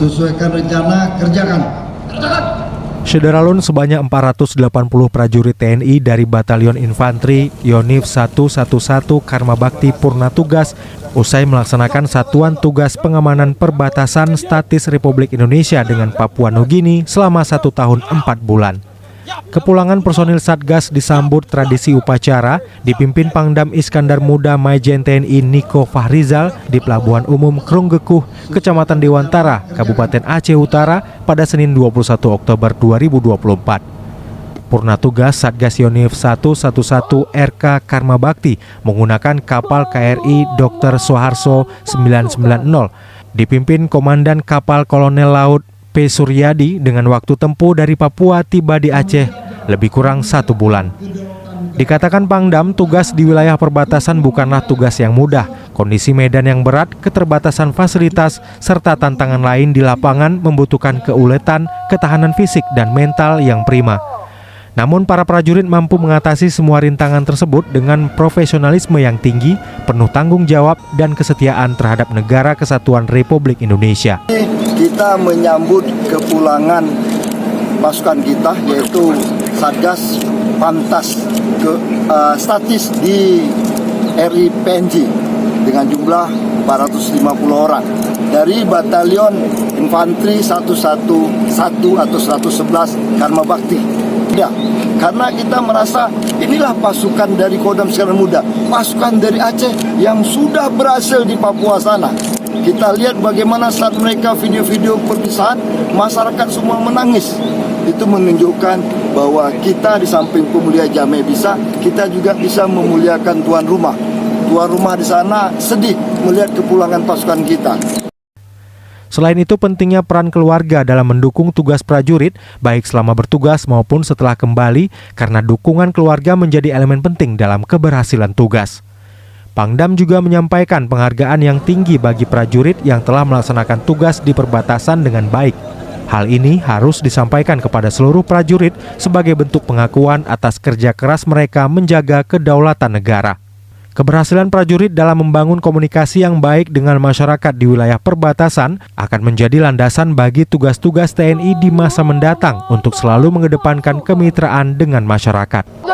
sesuaikan rencana, kerjakan. Syederalun sebanyak 480 prajurit TNI dari Batalion Infanteri Yonif 111 Karma Bakti Purna Tugas usai melaksanakan satuan tugas pengamanan perbatasan statis Republik Indonesia dengan Papua Nugini selama 1 tahun 4 bulan. Kepulangan personil Satgas disambut tradisi upacara dipimpin Pangdam Iskandar Muda Majen TNI Niko Fahrizal di Pelabuhan Umum Krunggekuh, Kecamatan Dewantara, Kabupaten Aceh Utara pada Senin 21 Oktober 2024. Purna tugas Satgas Yonif 111 RK Karma Bakti menggunakan kapal KRI Dr. Soeharto 990 dipimpin Komandan Kapal Kolonel Laut P. Suryadi dengan waktu tempuh dari Papua tiba di Aceh lebih kurang 1 bulan. Dikatakan Pangdam, tugas di wilayah perbatasan bukanlah tugas yang mudah. Kondisi medan yang berat, keterbatasan fasilitas, serta tantangan lain di lapangan membutuhkan keuletan, ketahanan fisik, dan mental yang prima. Namun para prajurit mampu mengatasi semua rintangan tersebut dengan profesionalisme yang tinggi, penuh tanggung jawab, dan kesetiaan terhadap Negara Kesatuan Republik Indonesia. Kita menyambut kepulangan pasukan kita, yaitu Satgas Pantas statis di RI PNG dengan jumlah 450 orang dari Batalion Infanteri 111 atau 111 Karma Bakti. Ya, karena kita merasa inilah pasukan dari Kodam Iskandar Muda, pasukan dari Aceh yang sudah berhasil di Papua sana. Kita lihat bagaimana saat mereka video-video perpisahan, masyarakat semua menangis. Itu menunjukkan bahwa kita di samping pemulia Jameh bisa, kita juga bisa memuliakan tuan rumah. Tuan rumah di sana sedih melihat kepulangan pasukan kita. Selain itu, pentingnya peran keluarga dalam mendukung tugas prajurit, baik selama bertugas maupun setelah kembali, karena dukungan keluarga menjadi elemen penting dalam keberhasilan tugas. Pangdam juga menyampaikan penghargaan yang tinggi bagi prajurit yang telah melaksanakan tugas di perbatasan dengan baik. Hal ini harus disampaikan kepada seluruh prajurit sebagai bentuk pengakuan atas kerja keras mereka menjaga kedaulatan negara. Keberhasilan prajurit dalam membangun komunikasi yang baik dengan masyarakat di wilayah perbatasan akan menjadi landasan bagi tugas-tugas TNI di masa mendatang untuk selalu mengedepankan kemitraan dengan masyarakat.